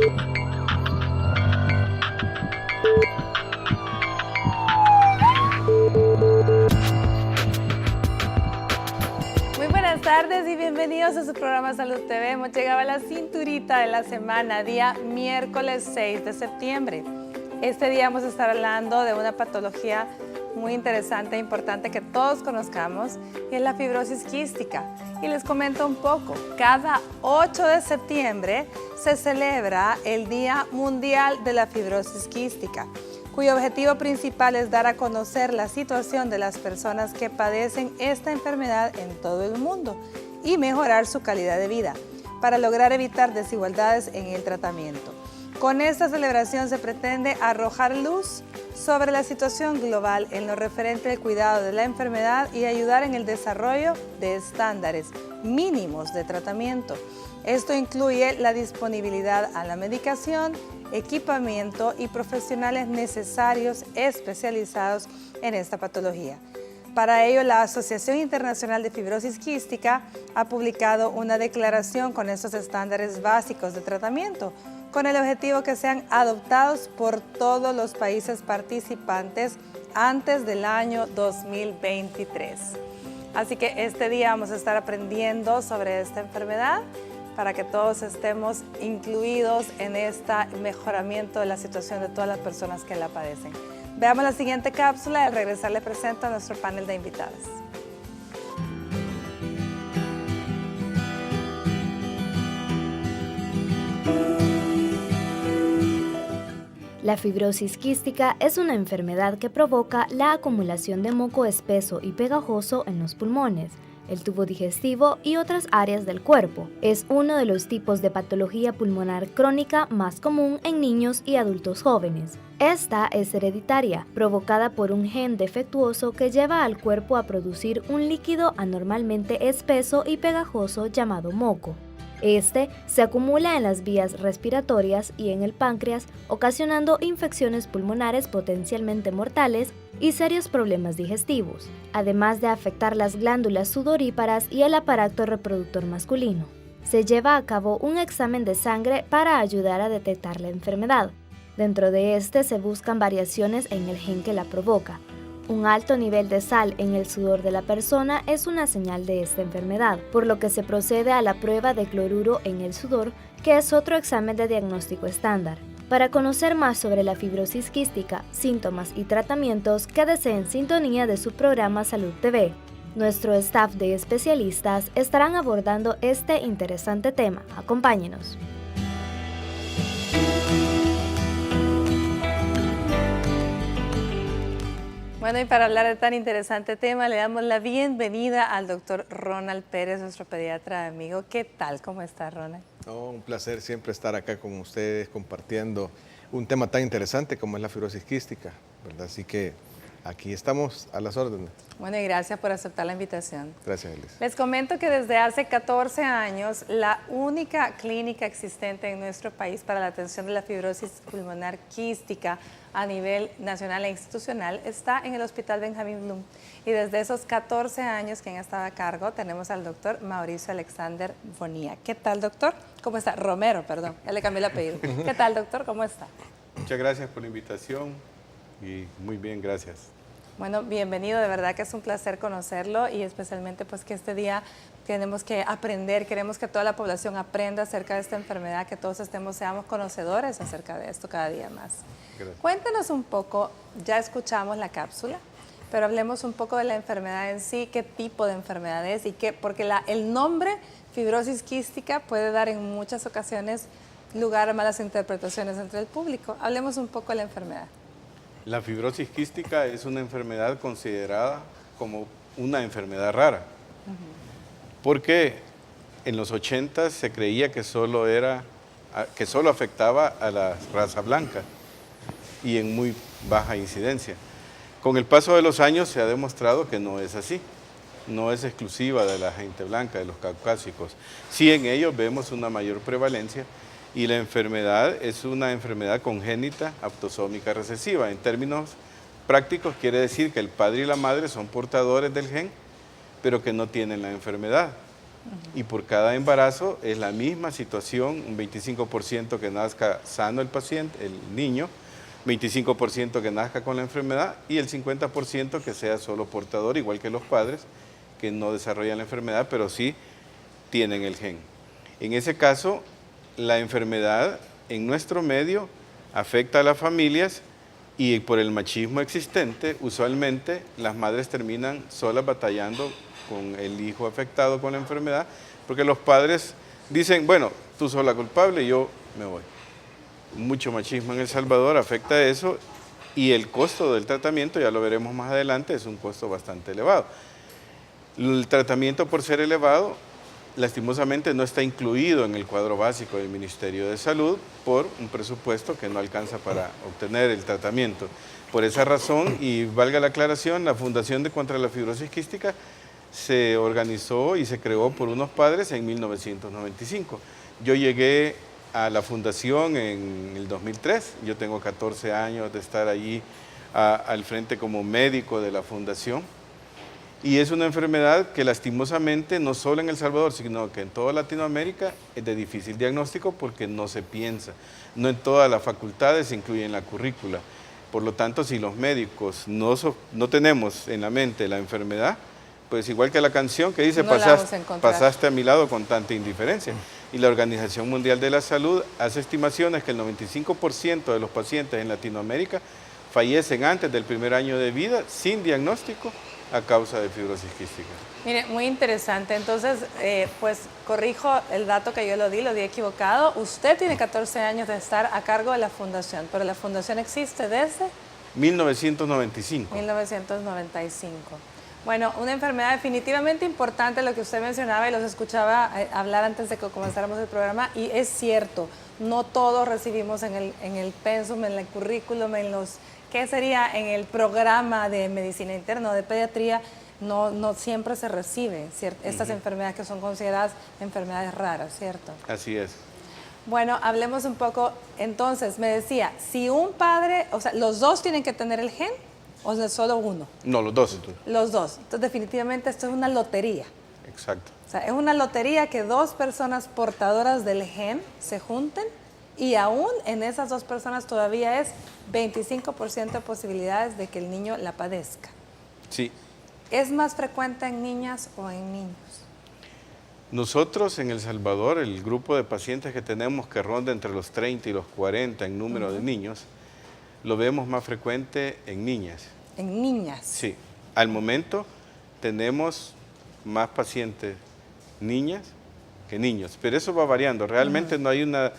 Muy buenas tardes y bienvenidos a su programa Salud TV. Hemos llegado a la cinturita de la semana, día miércoles 6 de septiembre. Este día vamos a estar hablando de una patología muy interesante e importante que todos conozcamos, y es la fibrosis quística. Y les comento un poco, cada 8 de septiembre se celebra el Día Mundial de la Fibrosis Quística, cuyo objetivo principal es dar a conocer la situación de las personas que padecen esta enfermedad en todo el mundo y mejorar su calidad de vida para lograr evitar desigualdades en el tratamiento. Con esta celebración se pretende arrojar luz sobre la situación global en lo referente al cuidado de la enfermedad y ayudar en el desarrollo de estándares mínimos de tratamiento. Esto incluye la disponibilidad a la medicación, equipamiento y profesionales necesarios especializados en esta patología. Para ello, la Asociación Internacional de Fibrosis Quística ha publicado una declaración con estos estándares básicos de tratamiento, con el objetivo que sean adoptados por todos los países participantes antes del año 2023. Así que este día vamos a estar aprendiendo sobre esta enfermedad para que todos estemos incluidos en este mejoramiento de la situación de todas las personas que la padecen. Veamos la siguiente cápsula y al regresar le presento a nuestro panel de invitadas. La fibrosis quística es una enfermedad que provoca la acumulación de moco espeso y pegajoso en los pulmones, el tubo digestivo y otras áreas del cuerpo. Es uno de los tipos de patología pulmonar crónica más común en niños y adultos jóvenes. Esta es hereditaria, provocada por un gen defectuoso que lleva al cuerpo a producir un líquido anormalmente espeso y pegajoso llamado moco. Este se acumula en las vías respiratorias y en el páncreas, ocasionando infecciones pulmonares potencialmente mortales y serios problemas digestivos, además de afectar las glándulas sudoríparas y el aparato reproductor masculino. Se lleva a cabo un examen de sangre para ayudar a detectar la enfermedad. Dentro de este se buscan variaciones en el gen que la provoca. Un alto nivel de sal en el sudor de la persona es una señal de esta enfermedad, por lo que se procede a la prueba de cloruro en el sudor, que es otro examen de diagnóstico estándar. Para conocer más sobre la fibrosis quística, síntomas y tratamientos, quédese en sintonía de su programa Salud TV. Nuestro staff de especialistas estarán abordando este interesante tema. Acompáñenos. Bueno, y para hablar de tan interesante tema, le damos la bienvenida al doctor Ronald Pérez, nuestro pediatra amigo. ¿Qué tal? ¿Cómo está, Ronald? Oh, un placer siempre estar acá con ustedes compartiendo un tema tan interesante como es la fibrosis quística, ¿verdad? Así que aquí estamos a las órdenes. Bueno, y gracias por aceptar la invitación. Gracias, Elis. Les comento que desde hace 14 años, la única clínica existente en nuestro país para la atención de la fibrosis pulmonar quística a nivel nacional e institucional está en el Hospital Benjamín Bloom. Y desde esos 14 años, quien estaba a cargo, tenemos al doctor Mauricio Alexander Bonilla. ¿Qué tal, doctor? ¿Cómo está? Romero, perdón, ya le cambié el apellido. ¿Qué tal, doctor? ¿Cómo está? Muchas gracias por la invitación y muy bien, gracias. Bueno, bienvenido, de verdad que es un placer conocerlo y especialmente pues que este día tenemos que aprender, queremos que toda la población aprenda acerca de esta enfermedad, que todos seamos conocedores acerca de esto cada día más. Gracias. Cuéntanos un poco, ya escuchamos la cápsula, pero hablemos un poco de la enfermedad en sí, qué tipo de enfermedad es y qué, porque el nombre fibrosis quística puede dar en muchas ocasiones lugar a malas interpretaciones entre el público. Hablemos un poco de la enfermedad. La fibrosis quística es una enfermedad considerada como una enfermedad rara, porque en los 80 se creía que solo afectaba a la raza blanca y en muy baja incidencia. Con el paso de los años se ha demostrado que no es así, no es exclusiva de la gente blanca, de los caucásicos. Sí, en ellos vemos una mayor prevalencia y la enfermedad es una enfermedad congénita aptosómica recesiva. En términos prácticos quiere decir que el padre y la madre son portadores del gen, pero que no tienen la enfermedad. Y por cada embarazo es la misma situación, un 25% que nazca sano el paciente, el niño, 25% que nazca con la enfermedad y el 50% que sea solo portador, igual que los padres, que no desarrollan la enfermedad, pero sí tienen el gen. En ese caso, la enfermedad en nuestro medio afecta a las familias y por el machismo existente, usualmente las madres terminan solas batallando con el hijo afectado con la enfermedad, porque los padres dicen, bueno, tú sos la culpable, yo me voy. Mucho machismo en El Salvador afecta eso y el costo del tratamiento, ya lo veremos más adelante, es un costo bastante elevado. El tratamiento, por ser elevado, lastimosamente no está incluido en el cuadro básico del Ministerio de Salud por un presupuesto que no alcanza para obtener el tratamiento. Por esa razón, y valga la aclaración, la Fundación contra la Fibrosis Quística se organizó y se creó por unos padres en 1995. Yo llegué a la fundación en el 2003, yo tengo 14 años de estar allí al frente como médico de la fundación. Y es una enfermedad que lastimosamente no solo en El Salvador, sino que en toda Latinoamérica es de difícil diagnóstico porque no se piensa. No en todas las facultades se incluye en la currícula. Por lo tanto, si los médicos no tenemos en la mente la enfermedad, pues igual que la canción que dice, No la vamos a encontrar. pasaste a mi lado con tanta indiferencia. Y la Organización Mundial de la Salud hace estimaciones que el 95% de los pacientes en Latinoamérica fallecen antes del primer año de vida sin diagnóstico a causa de fibrosis quística. Mire, muy interesante. Entonces, pues corrijo el dato que yo lo di equivocado. Usted tiene 14 años de estar a cargo de la fundación, pero la fundación existe desde 1995. 1995. Bueno, una enfermedad definitivamente importante, lo que usted mencionaba y los escuchaba hablar antes de que comenzáramos el programa, y es cierto, no todos recibimos en el pensum, en el currículum, en los, ¿qué sería? En el programa de medicina interna o de pediatría, no siempre se recibe estas enfermedades que son consideradas enfermedades raras, ¿cierto? Así es. Bueno, hablemos un poco, entonces, me decía, si un padre, o sea, ¿los dos tienen que tener el gen o es solo uno? No, los dos. Los dos. Entonces, definitivamente esto es una lotería. Exacto. O sea, es una lotería que dos personas portadoras del gen se junten y aún en esas dos personas todavía es 25% de posibilidades de que el niño la padezca. Sí. ¿Es más frecuente en niñas o en niños? Nosotros en El Salvador, el grupo de pacientes que tenemos que ronda entre los 30 y los 40 en número de niños, lo vemos más frecuente en niñas. En niñas. Sí. Al momento tenemos más pacientes niñas que niños, pero eso va variando. Realmente no hay una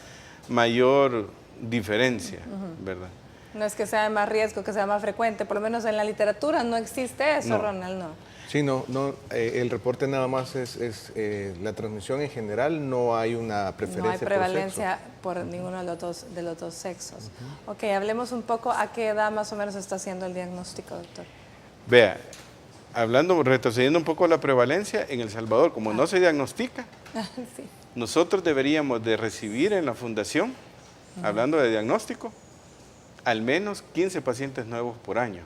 mayor diferencia, ¿verdad? No es que sea de más riesgo, que sea más frecuente. Por lo menos en la literatura no existe eso, No. Ronald, no. Sí, el reporte nada más es la transmisión en general, no hay una preferencia. No hay prevalencia por ninguno de los dos sexos. Ok, hablemos un poco a qué edad más o menos está haciendo el diagnóstico, doctor. Vea, retrocediendo un poco la prevalencia, en El Salvador, como no se diagnostica, Sí. nosotros deberíamos de recibir en la fundación, hablando de diagnóstico, al menos 15 pacientes nuevos por año.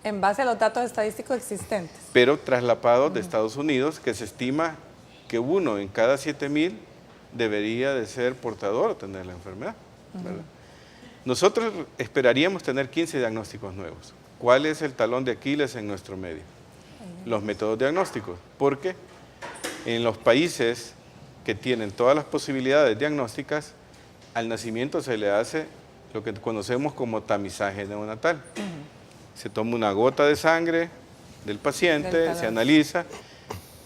En base a los datos estadísticos existentes. Pero traslapados de Estados Unidos, que se estima que 1 en cada 7,000 debería de ser portador o tener la enfermedad, ¿verdad? Nosotros esperaríamos tener 15 diagnósticos nuevos. ¿Cuál es el talón de Aquiles en nuestro medio? Los métodos diagnósticos, porque en los países que tienen todas las posibilidades diagnósticas, al nacimiento se le hace lo que conocemos como tamizaje neonatal. Se toma una gota de sangre del paciente, se analiza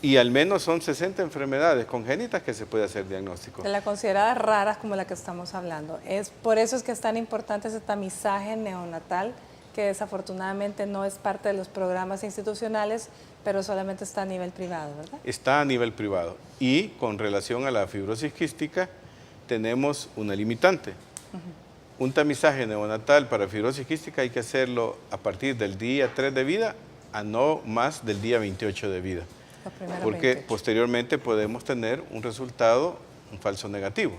y al menos son 60 enfermedades congénitas que se puede hacer diagnóstico. De las consideradas raras como la que estamos hablando. Por eso es que es tan importante ese tamizaje neonatal, que desafortunadamente no es parte de los programas institucionales, pero solamente está a nivel privado, ¿verdad? Está a nivel privado. Y con relación a la fibrosis quística, tenemos una limitante. Un tamizaje neonatal para fibrosis quística hay que hacerlo a partir del día 3 de vida a no más del día 28 de vida. Porque 28. posteriormente podemos tener un resultado, un falso negativo.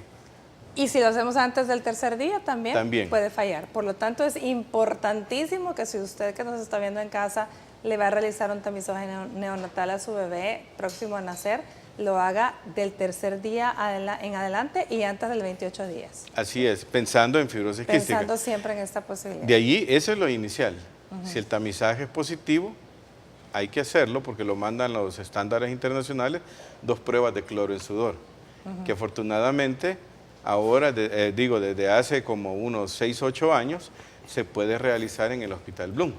Y si lo hacemos antes del tercer día también puede fallar. Por lo tanto, es importantísimo que si usted que nos está viendo en casa le va a realizar un tamizaje neonatal a su bebé próximo a nacer, lo haga del tercer día en adelante y antes del 28 días. Así es, pensando en fibrosis quística. Pensando siempre en esta posibilidad. De allí, eso es lo inicial. Si el tamizaje es positivo, hay que hacerlo porque lo mandan los estándares internacionales, 2 pruebas de cloro en sudor, que afortunadamente ahora, desde hace como unos 6, 8 años, se puede realizar en el Hospital Bloom,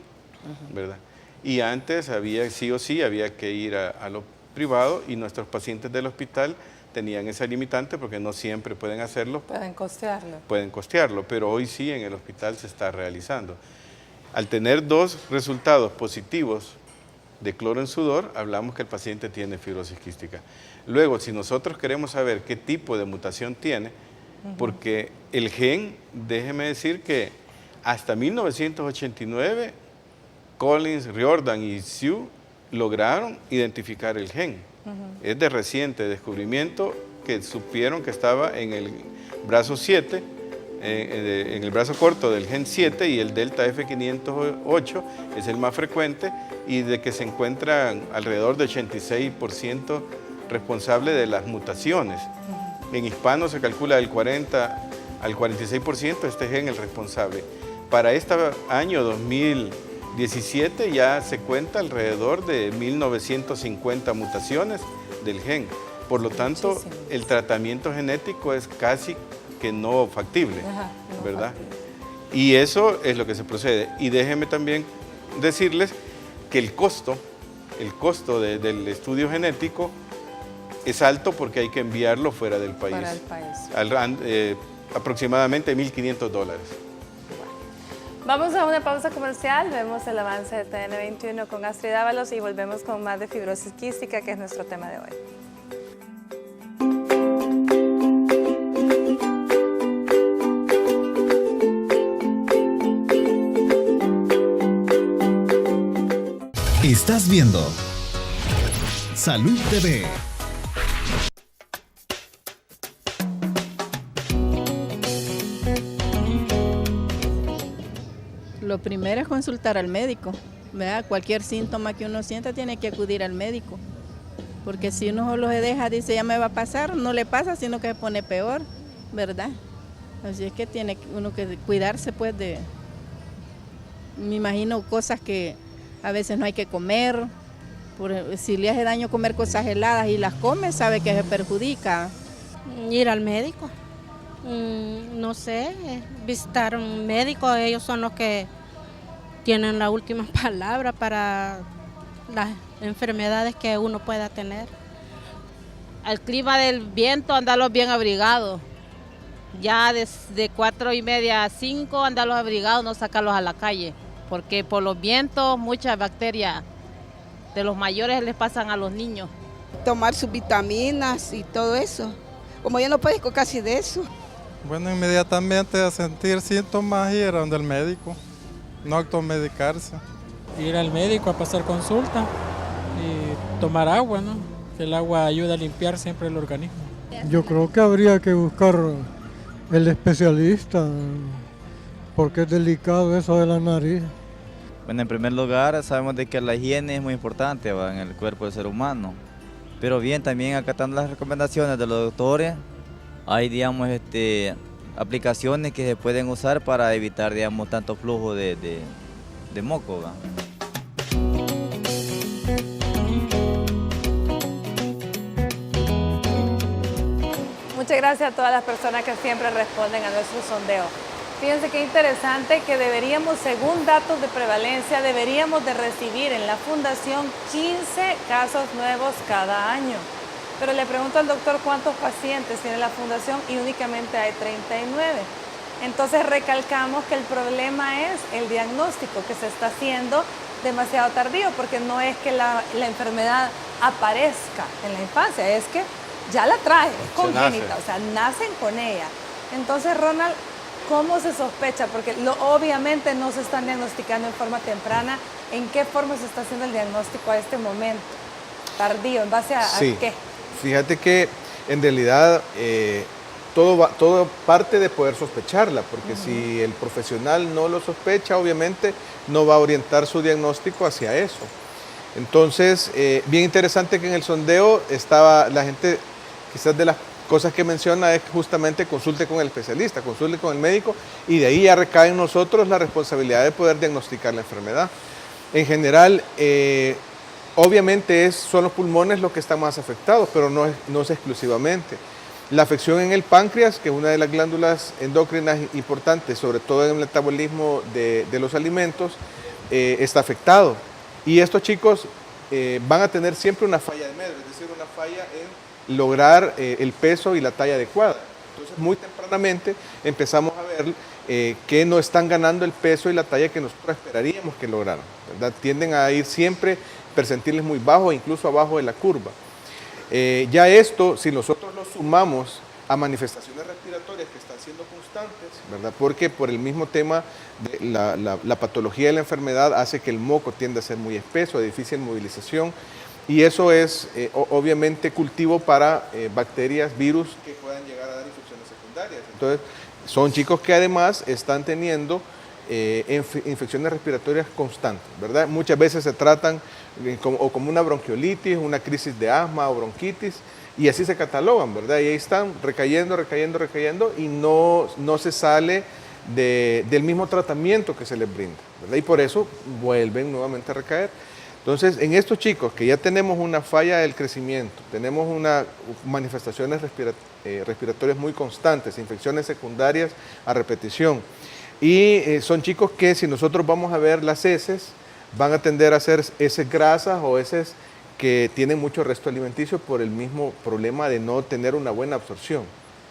¿verdad? Y antes sí o sí había que ir a lo privado y nuestros pacientes del hospital tenían esa limitante porque no siempre pueden hacerlo. Pueden costearlo. Pueden costearlo, pero hoy sí en el hospital se está realizando. Al tener 2 resultados positivos de cloro en sudor, hablamos que el paciente tiene fibrosis quística. Luego, si nosotros queremos saber qué tipo de mutación tiene, porque el gen, déjeme decir que hasta 1989, Collins, Riordan y Sioux lograron identificar el gen. Es de reciente descubrimiento que supieron que estaba en el brazo 7, en el brazo corto del gen 7, y el delta F508 es el más frecuente y de que se encuentra alrededor de 86% responsable de las mutaciones. En hispanos se calcula del 40 al 46% este gen el responsable. Para este año 2017 ya se cuenta alrededor de 1950 mutaciones del gen. Por lo tanto, Muchísimo. el tratamiento genético es casi que no factible, ¿verdad? Y eso es lo que se procede. Y déjenme también decirles que el costo del estudio genético es alto porque hay que enviarlo fuera del país. Fuera del país. Aproximadamente $1,500. Vamos a una pausa comercial, vemos el avance de TN21 con Astrid Ábalos y volvemos con más de fibrosis quística, que es nuestro tema de hoy. Estás viendo Salud TV. Lo primero es consultar al médico, ¿verdad? Cualquier síntoma que uno sienta tiene que acudir al médico, porque si uno solo se deja, dice ya me va a pasar, no le pasa, sino que se pone peor, ¿verdad? Así es que tiene uno que cuidarse pues me imagino cosas que a veces no hay que comer, si le hace daño comer cosas heladas y las come, sabe que se perjudica. Ir al médico, no sé, visitar un médico, ellos son los que tienen la última palabra para las enfermedades que uno pueda tener. Al clima del viento, andarlos bien abrigados. Ya desde 4:30 a 5, andarlos abrigados, no sacarlos a la calle, porque por los vientos muchas bacterias de los mayores les pasan a los niños. Tomar sus vitaminas y todo eso. Como yo no padezco casi de eso. Bueno, inmediatamente a sentir síntomas ir a donde el médico, no automedicarse. Ir al médico a pasar consulta y tomar agua, ¿no? Que el agua ayuda a limpiar siempre el organismo. Yo creo que habría que buscar el especialista, porque es delicado eso de la nariz. Bueno, en primer lugar, sabemos de que la higiene es muy importante en el cuerpo del ser humano. Pero bien, también acatando las recomendaciones de los doctores, hay, digamos, aplicaciones que se pueden usar para evitar, digamos, tanto flujo de moco, ¿va? Muchas gracias a todas las personas que siempre responden a nuestro sondeo. Fíjense qué interesante que deberíamos, según datos de prevalencia, deberíamos de recibir en la Fundación 15 casos nuevos cada año. Pero le pregunto al doctor cuántos pacientes tiene la Fundación y únicamente hay 39. Entonces recalcamos que el problema es el diagnóstico que se está haciendo demasiado tardío, porque no es que la enfermedad aparezca en la infancia, es que ya la trae, es congénita, o sea, nacen con ella. Entonces, Ronald, ¿cómo se sospecha? Porque obviamente no se están diagnosticando en forma temprana. ¿En qué forma se está haciendo el diagnóstico a este momento? Tardío, ¿en base a qué? Fíjate que en realidad todo parte de poder sospecharla, porque si el profesional no lo sospecha, obviamente no va a orientar su diagnóstico hacia eso. Entonces, bien interesante que en el sondeo estaba la gente, quizás de las cosas que menciona es justamente consulte con el especialista, consulte con el médico, y de ahí ya recae en nosotros la responsabilidad de poder diagnosticar la enfermedad. En general, obviamente son los pulmones los que están más afectados, pero no es exclusivamente. La afección en el páncreas, que es una de las glándulas endocrinas importantes, sobre todo en el metabolismo de los alimentos, está afectado. Y estos chicos van a tener siempre una falla de medio, es decir, una falla en lograr el peso y la talla adecuada. Entonces, muy tempranamente empezamos a ver que no están ganando el peso y la talla que nosotros esperaríamos que lograran, ¿verdad? Tienden a ir siempre percentiles muy bajos, incluso abajo de la curva. Ya esto, si nosotros lo sumamos a manifestaciones respiratorias que están siendo constantes, ¿verdad? Porque por el mismo tema de la patología de la enfermedad hace que el moco tienda a ser muy espeso, de difícil movilización, y eso es obviamente cultivo para bacterias, virus que puedan llegar a dar infecciones secundarias. Entonces, son chicos que además están teniendo infecciones respiratorias constantes, ¿verdad? Muchas veces se tratan como una bronquiolitis, una crisis de asma o bronquitis, y así se catalogan, ¿verdad? Y ahí están recayendo y no se sale del mismo tratamiento que se les brinda, ¿verdad? Y por eso vuelven nuevamente a recaer. Entonces, en estos chicos que ya tenemos una falla del crecimiento, tenemos manifestaciones respiratorias muy constantes, infecciones secundarias a repetición, y son chicos que si nosotros vamos a ver las heces, van a tender a ser heces grasas o heces que tienen mucho resto alimenticio por el mismo problema de no tener una buena absorción,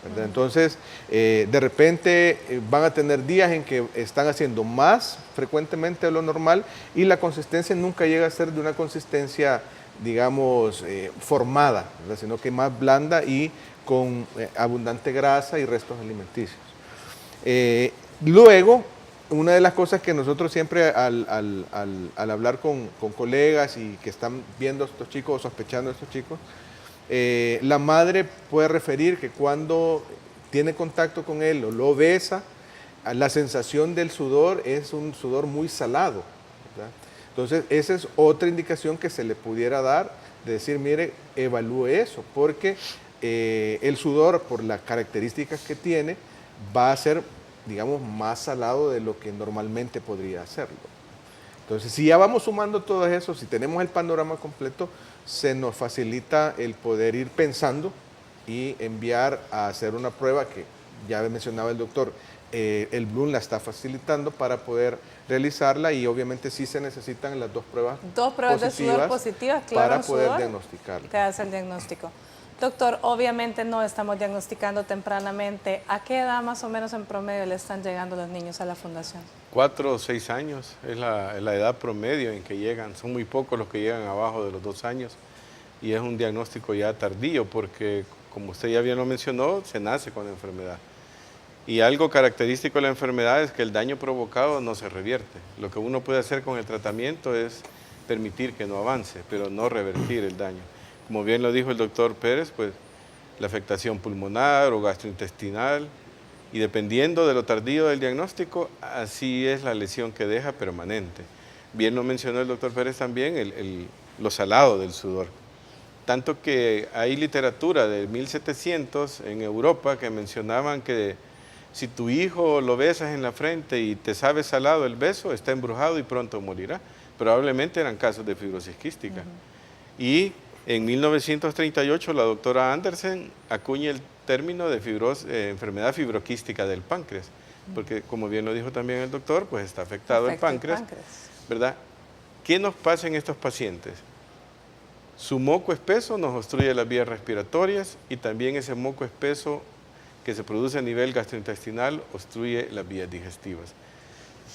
¿verdad? Entonces, de repente van a tener días en que están haciendo más frecuentemente de lo normal y la consistencia nunca llega a ser de una consistencia, digamos, formada, ¿verdad? Sino que más blanda y con abundante grasa y restos alimenticios. Luego, una de las cosas que nosotros siempre al hablar con colegas y que están viendo a estos chicos o sospechando a estos chicos, la madre puede referir que cuando tiene contacto con él o lo besa, la sensación del sudor es un sudor muy salado, ¿verdad? Entonces, esa es otra indicación que se le pudiera dar, de decir, mire, evalúe eso, porque el sudor, por las características que tiene, va a ser, digamos, más salado de lo que normalmente podría hacerlo. Entonces, si ya vamos sumando todo eso, si tenemos el panorama completo, se nos facilita el poder ir pensando y enviar a hacer una prueba que ya mencionaba el doctor, el Bloom la está facilitando para poder realizarla, y obviamente sí se necesitan las dos pruebas de sudor positivas, claro, para poder diagnosticarla. Te hace el diagnóstico. Doctor, obviamente no estamos diagnosticando tempranamente. ¿A qué edad más o menos en promedio le están llegando los niños a la fundación? 4 o 6 años es la edad promedio en que llegan. Son muy pocos los que llegan abajo de los 2 años, y es un diagnóstico ya tardío porque, como usted ya bien lo mencionó, se nace con la enfermedad. Y algo característico de la enfermedad es que el daño provocado no se revierte. Lo que uno puede hacer con el tratamiento es permitir que no avance, pero no revertir el daño. Como bien lo dijo el doctor Pérez, pues la afectación pulmonar o gastrointestinal, y dependiendo de lo tardío del diagnóstico, así es la lesión que deja permanente. Bien lo mencionó el doctor Pérez también, lo salado del sudor. Tanto que hay literatura de 1700 en Europa que mencionaban que si tu hijo lo besas en la frente y te sabe salado el beso, está embrujado y pronto morirá. Probablemente eran casos de fibrosis quística. Y en 1938 la doctora Andersen acuña el término de enfermedad fibroquística del páncreas, porque como bien lo dijo también el doctor, pues está afectado el páncreas, ¿verdad? ¿Qué nos pasa en estos pacientes? Su moco espeso nos obstruye las vías respiratorias, y también ese moco espeso que se produce a nivel gastrointestinal obstruye las vías digestivas.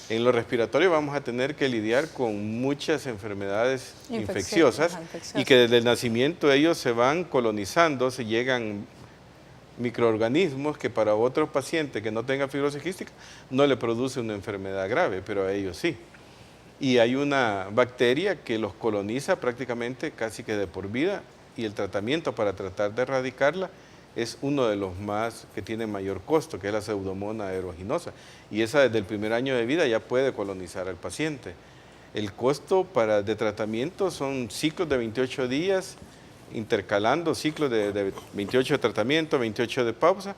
En lo respiratorio vamos a tener que lidiar con muchas enfermedades infecciosas, y que desde el nacimiento ellos se van colonizando, se llegan microorganismos que para otros pacientes que no tengan fibrosis quística no le produce una enfermedad grave, pero a ellos sí. Y hay una bacteria que los coloniza prácticamente casi que de por vida, y el tratamiento para tratar de erradicarla es uno de los más que tiene mayor costo, que es la Pseudomonas aeruginosa, y esa desde el primer año de vida ya puede colonizar al paciente. El costo de tratamiento son ciclos de 28 días, intercalando ciclos de 28 de tratamiento, 28 de pausa,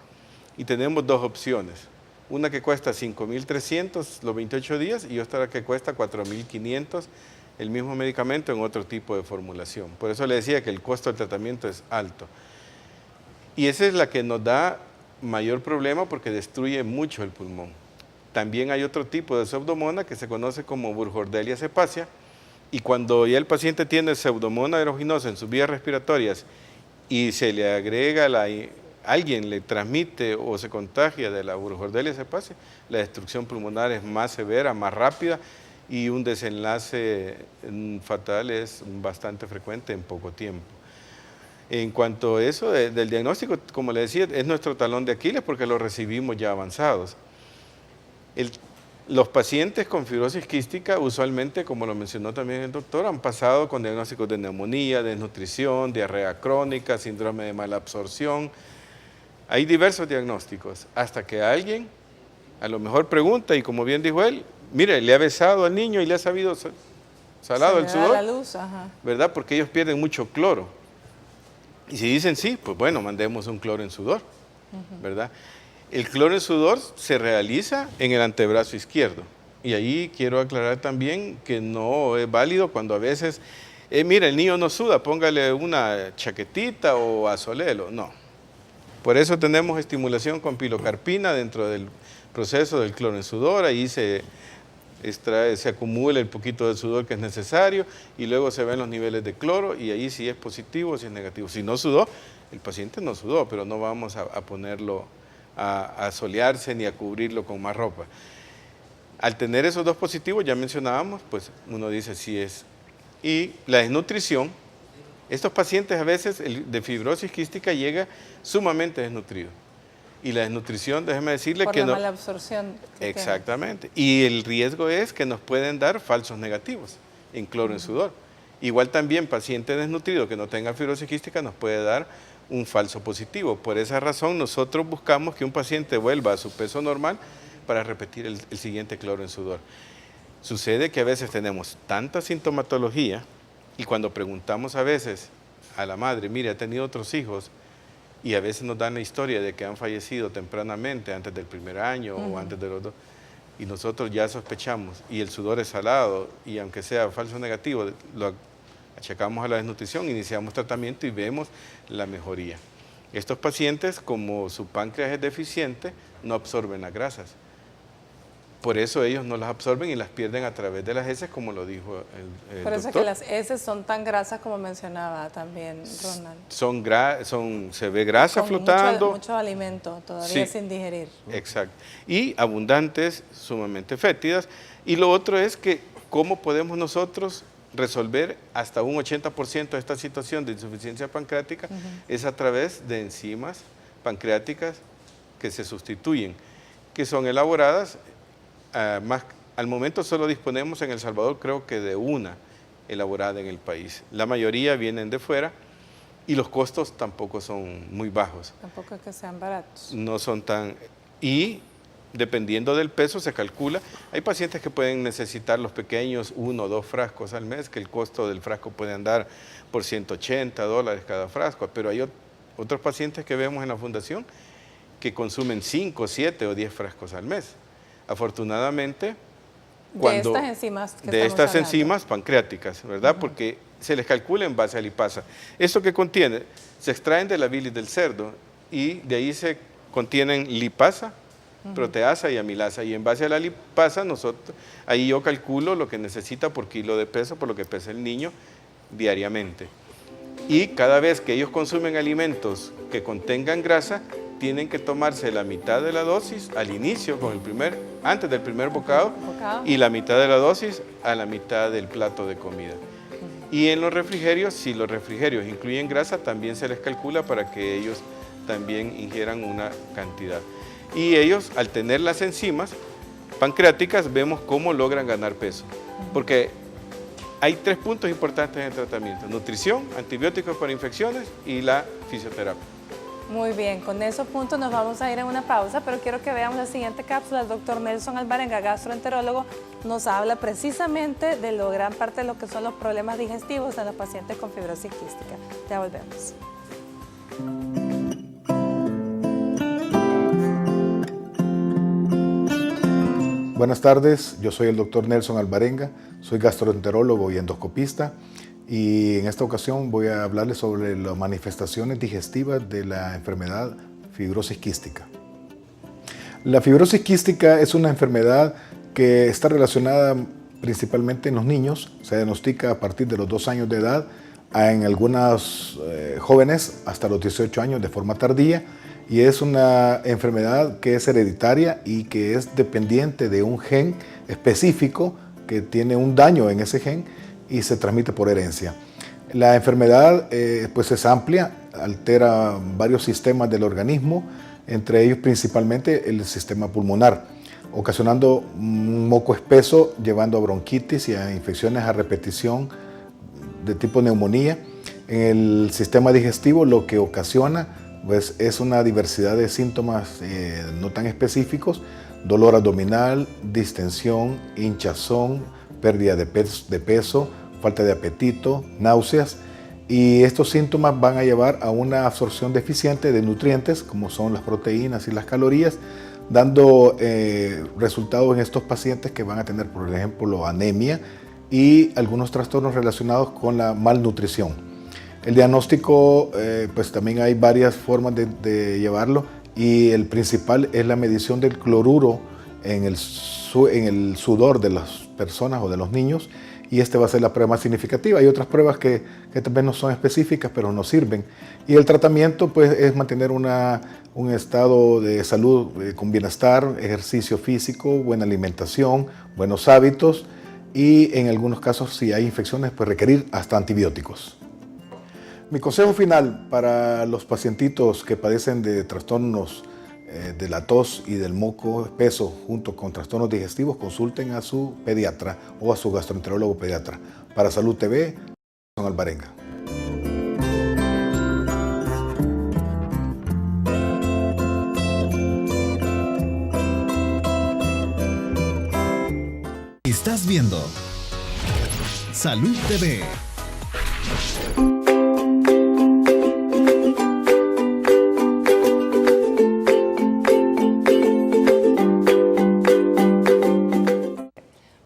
y tenemos dos opciones. Una que cuesta 5.300 los 28 días y otra que cuesta 4.500 el mismo medicamento en otro tipo de formulación. Por eso le decía que el costo del tratamiento es alto. Y esa es la que nos da mayor problema porque destruye mucho el pulmón. También hay otro tipo de pseudomonas que se conoce como Burkholderia cepacia, y cuando ya el paciente tiene pseudomonas aeruginosa en sus vías respiratorias y se le agrega alguien le transmite o se contagia de la Burkholderia cepacia, la destrucción pulmonar es más severa, más rápida y un desenlace fatal es bastante frecuente en poco tiempo. En cuanto a eso del diagnóstico, como le decía, es nuestro talón de Aquiles porque lo recibimos ya avanzados. Los pacientes con fibrosis quística, usualmente, como lo mencionó también el doctor, han pasado con diagnósticos de neumonía, desnutrición, diarrea crónica, síndrome de mala absorción. Hay diversos diagnósticos, hasta que alguien a lo mejor pregunta, y como bien dijo él, mire, le ha besado al niño y le ha sabido salado el sudor, la luz, ajá. ¿Verdad? Porque ellos pierden mucho cloro. Y si dicen sí, pues bueno, mandemos un cloro en sudor, ¿verdad? El cloro en sudor se realiza en el antebrazo izquierdo. Y ahí quiero aclarar también que no es válido cuando a veces, mira, el niño no suda, póngale una chaquetita o azolelo. No. Por eso tenemos estimulación con pilocarpina dentro del proceso del cloro en sudor. Ahí se acumula el poquito de sudor que es necesario y luego se ven los niveles de cloro y ahí si es positivo o si es negativo. Si no sudó, el paciente no sudó, pero no vamos a ponerlo a solearse ni a cubrirlo con más ropa. Al tener esos dos positivos, ya mencionábamos, pues uno dice sí es. Y la desnutrición, estos pacientes a veces de fibrosis quística llega sumamente desnutrido. Y la desnutrición, déjeme decirle por que la no... mala absorción. Exactamente. Y el riesgo es que nos pueden dar falsos negativos en cloro en sudor. Igual también paciente desnutrido que no tenga fibrosis quística nos puede dar un falso positivo. Por esa razón nosotros buscamos que un paciente vuelva a su peso normal para repetir el siguiente cloro en sudor. Sucede que a veces tenemos tanta sintomatología y cuando preguntamos a veces a la madre, mire, ha tenido otros hijos, y a veces nos dan la historia de que han fallecido tempranamente, antes del primer año o antes de los 2, y nosotros ya sospechamos, y el sudor es salado, y aunque sea falso negativo, lo achacamos a la desnutrición, iniciamos tratamiento y vemos la mejoría. Estos pacientes, como su páncreas es deficiente, no absorben las grasas. Por eso ellos no las absorben y las pierden a través de las heces, como lo dijo el Por eso doctor. es que las heces son tan grasas como mencionaba también Ronald. Se ve grasa flotando. Mucho alimento todavía sin digerir. Exacto. Y abundantes, sumamente fétidas. Y lo otro es que cómo podemos nosotros resolver hasta un 80% de esta situación de insuficiencia pancreática es a través de enzimas pancreáticas que se sustituyen, que son elaboradas. Al momento solo disponemos en El Salvador, creo que de una elaborada en el país. La mayoría vienen de fuera y los costos tampoco son muy bajos. Tampoco es que sean baratos. No son tan... Y dependiendo del peso se calcula. Hay pacientes que pueden necesitar los pequeños 1 o 2 frascos al mes, que el costo del frasco puede andar por $180 cada frasco, pero hay otros pacientes que vemos en la fundación que consumen 5, 7 o 10 frascos al mes. Afortunadamente, de estas enzimas pancreáticas, ¿verdad? Porque se les calcula en base a lipasa. Esto que contiene, se extraen de la bilis del cerdo y de ahí se contienen lipasa, proteasa y amilasa. Y en base a la lipasa, ahí yo calculo lo que necesita por kilo de peso, por lo que pesa el niño diariamente. Y cada vez que ellos consumen alimentos que contengan grasa, tienen que tomarse la mitad de la dosis al inicio, antes del primer bocado, y la mitad de la dosis a la mitad del plato de comida. Y en los refrigerios, si los refrigerios incluyen grasa, también se les calcula para que ellos también ingieran una cantidad. Y ellos, al tener las enzimas pancreáticas, vemos cómo logran ganar peso. Porque hay 3 puntos importantes en el tratamiento: nutrición, antibióticos para infecciones y la fisioterapia. Muy bien, con esos puntos nos vamos a ir en una pausa, pero quiero que veamos la siguiente cápsula. El doctor Nelson Alvarenga, gastroenterólogo, nos habla precisamente de gran parte de lo que son los problemas digestivos en los pacientes con fibrosis quística. Ya volvemos. Buenas tardes, yo soy el doctor Nelson Alvarenga, soy gastroenterólogo y endoscopista y en esta ocasión voy a hablarles sobre las manifestaciones digestivas de la enfermedad fibrosis quística. La fibrosis quística es una enfermedad que está relacionada principalmente en los niños, se diagnostica a partir de los 2 años de edad, en algunos jóvenes hasta los 18 años de forma tardía, y es una enfermedad que es hereditaria y que es dependiente de un gen específico que tiene un daño en ese gen y se transmite por herencia. La enfermedad pues es amplia, altera varios sistemas del organismo, entre ellos principalmente el sistema pulmonar, ocasionando un moco espeso, llevando a bronquitis y a infecciones a repetición de tipo neumonía. En el sistema digestivo lo que ocasiona pues es una diversidad de síntomas no tan específicos: dolor abdominal, distensión, hinchazón, pérdida de peso, falta de apetito, náuseas, y estos síntomas van a llevar a una absorción deficiente de nutrientes como son las proteínas y las calorías, dando resultados en estos pacientes que van a tener, por ejemplo, anemia y algunos trastornos relacionados con la malnutrición. El diagnóstico, pues también hay varias formas de llevarlo, y el principal es la medición del cloruro en el sudor de las personas o de los niños, y este va a ser la prueba más significativa. Hay otras pruebas que tal vez no son específicas, pero nos sirven. Y el tratamiento pues es mantener un estado de salud con bienestar, ejercicio físico, buena alimentación, buenos hábitos, y en algunos casos, si hay infecciones, pues requerir hasta antibióticos. Mi consejo final para los pacientitos que padecen de trastornos de la tos y del moco espeso junto con trastornos digestivos, consulten a su pediatra o a su gastroenterólogo pediatra. Para Salud TV, Nelson Alvarenga. Estás viendo Salud TV.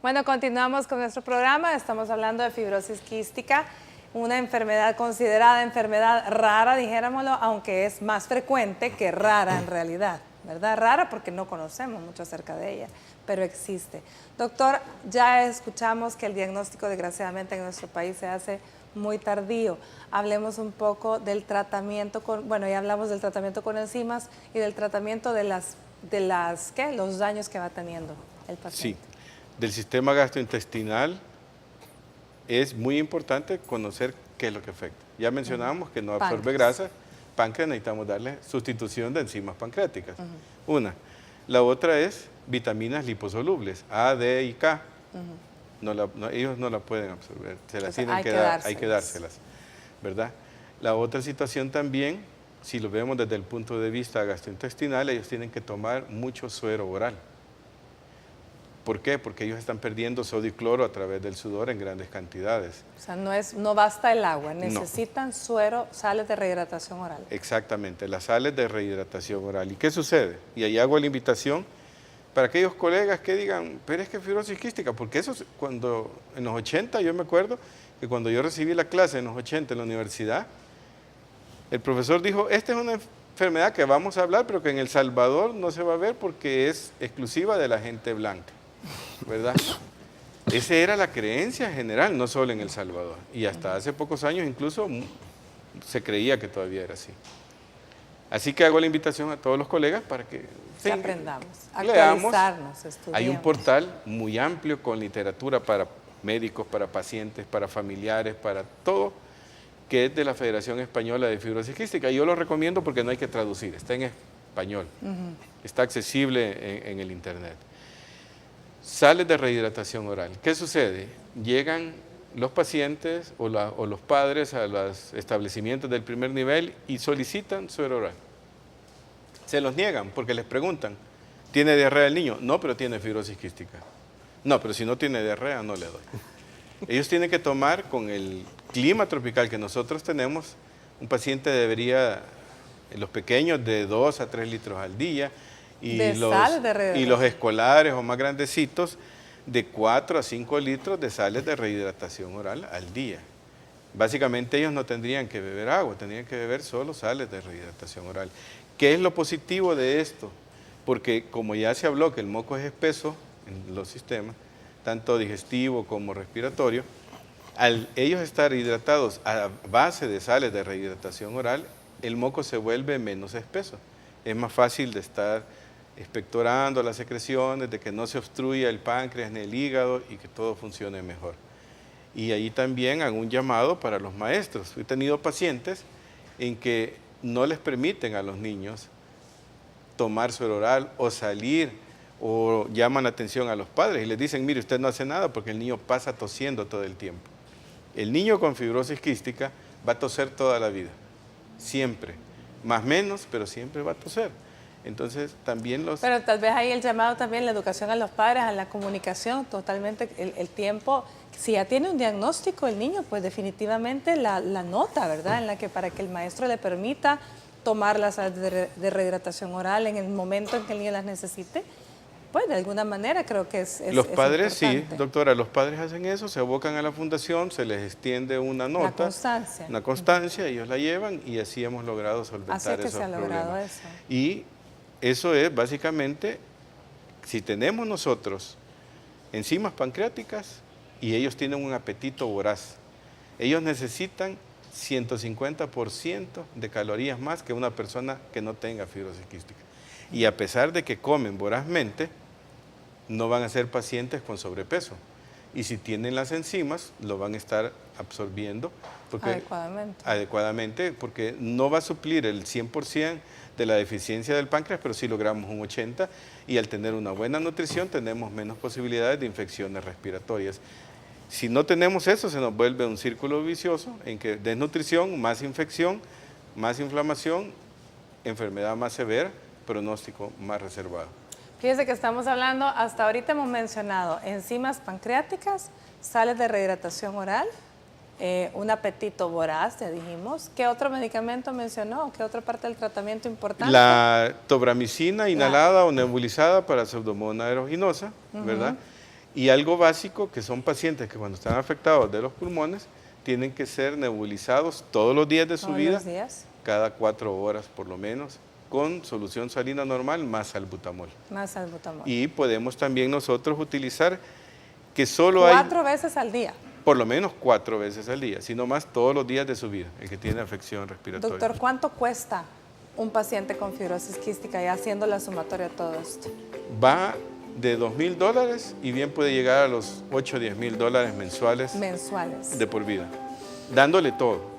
Bueno, continuamos con nuestro programa. Estamos hablando de fibrosis quística, una enfermedad considerada enfermedad rara, dijéramoslo, aunque es más frecuente que rara en realidad, ¿verdad? Rara porque no conocemos mucho acerca de ella, pero existe. Doctor, ya escuchamos que el diagnóstico desgraciadamente en nuestro país se hace muy tardío. Hablemos un poco del tratamiento ya hablamos del tratamiento con enzimas y del tratamiento de los daños que va teniendo el paciente. Sí. Del sistema gastrointestinal es muy importante conocer qué es lo que afecta. Ya mencionábamos que no absorbe grasa, páncreas, necesitamos darle sustitución de enzimas pancreáticas. Una. La otra es vitaminas liposolubles, A, D y K. Ellos no la pueden absorber, se las tienen que dar, hay que dárselas, ¿verdad? La otra situación también, si lo vemos desde el punto de vista gastrointestinal, ellos tienen que tomar mucho suero oral. ¿Por qué? Porque ellos están perdiendo sodio y cloro a través del sudor en grandes cantidades. O sea, no basta el agua, necesitan suero, sales de rehidratación oral. Exactamente, las sales de rehidratación oral. ¿Y qué sucede? Y ahí hago la invitación para aquellos colegas que digan, pero es que fibrosis quística, porque eso cuando en los 80, yo me acuerdo que cuando yo recibí la clase en los 80 en la universidad, el profesor dijo, esta es una enfermedad que vamos a hablar, pero que en El Salvador no se va a ver porque es exclusiva de la gente blanca, ¿verdad? Esa era la creencia general, no solo en El Salvador. Y hasta hace pocos años incluso se creía que todavía era así. Así que hago la invitación a todos los colegas para que aprendamos, actualizarnos, estudiemos. Hay un portal muy amplio con literatura para médicos, para pacientes, para familiares, para todo, que es de la Federación Española de Fibrosis Quística. Yo lo recomiendo porque no hay que traducir, está en español, está accesible en el internet. Sales de rehidratación oral. ¿Qué sucede? Llegan los pacientes o los padres a los establecimientos del primer nivel y solicitan suero oral. Se los niegan porque les preguntan, ¿tiene diarrea el niño? No, pero tiene fibrosis quística. No, pero si no tiene diarrea, no le doy. Ellos tienen que tomar con el clima tropical que nosotros tenemos, un paciente debería, los pequeños, de 2 a 3 litros al día, y los escolares o más grandecitos, de 4 a 5 litros de sales de rehidratación oral al día. Básicamente ellos no tendrían que beber agua, tendrían que beber solo sales de rehidratación oral. ¿Qué es lo positivo de esto? Porque como ya se habló que el moco es espeso en los sistemas, tanto digestivo como respiratorio, al ellos estar hidratados a base de sales de rehidratación oral, el moco se vuelve menos espeso. Es más fácil de estar expectorando las secreciones, de que no se obstruya el páncreas ni el hígado y que todo funcione mejor. Y ahí también hago un llamado para los maestros. He tenido pacientes en que no les permiten a los niños tomar suero oral o salir, o llaman la atención a los padres y les dicen, mire, usted no hace nada porque el niño pasa tosiendo todo el tiempo. El niño con fibrosis quística va a toser toda la vida, siempre, más o menos, pero siempre va a toser. Entonces también Pero tal vez ahí el llamado también, la educación a los padres, a la comunicación, totalmente el tiempo. Si ya tiene un diagnóstico el niño, pues definitivamente la nota, ¿verdad? En la que para que el maestro le permita tomar las sales de rehidratación oral en el momento en que el niño las necesite, pues de alguna manera creo que es los padres, sí, importante. Doctora, los padres hacen eso, se abocan a la fundación, se les extiende una nota, una constancia, ellos la llevan y así hemos logrado solventar esos problemas. Así que se ha logrado eso. Y eso es básicamente, si tenemos nosotros enzimas pancreáticas y ellos tienen un apetito voraz, ellos necesitan 150% de calorías más que una persona que no tenga fibrosis quística. Y a pesar de que comen vorazmente, no van a ser pacientes con sobrepeso. Y si tienen las enzimas, lo van a estar absorbiendo adecuadamente, porque no va a suplir el 100% de la deficiencia del páncreas, pero sí logramos un 80%, y al tener una buena nutrición tenemos menos posibilidades de infecciones respiratorias. Si no tenemos eso, se nos vuelve un círculo vicioso en que desnutrición, más infección, más inflamación, enfermedad más severa, pronóstico más reservado. Fíjese que estamos hablando, hasta ahorita hemos mencionado enzimas pancreáticas, sales de rehidratación oral, un apetito voraz, ya dijimos. ¿Qué otro medicamento mencionó? ¿Qué otra parte del tratamiento importante? La tobramicina inhalada o nebulizada para Pseudomonas aeruginosa, ¿verdad? Y algo básico, que son pacientes que cuando están afectados de los pulmones, tienen que ser nebulizados todos los días de su vida, cada 4 horas por lo menos, con solución salina normal más salbutamol. Más salbutamol. Y podemos también nosotros utilizar que solo 4 veces al día. Por lo menos 4 veces al día, sino más todos los días de su vida, el que tiene afección respiratoria. Doctor, ¿cuánto cuesta un paciente con fibrosis quística, ya haciendo la sumatoria de todo esto? Va de $2,000 y bien puede llegar a los $8 o $10,000 mensuales. Mensuales. De por vida, dándole todo.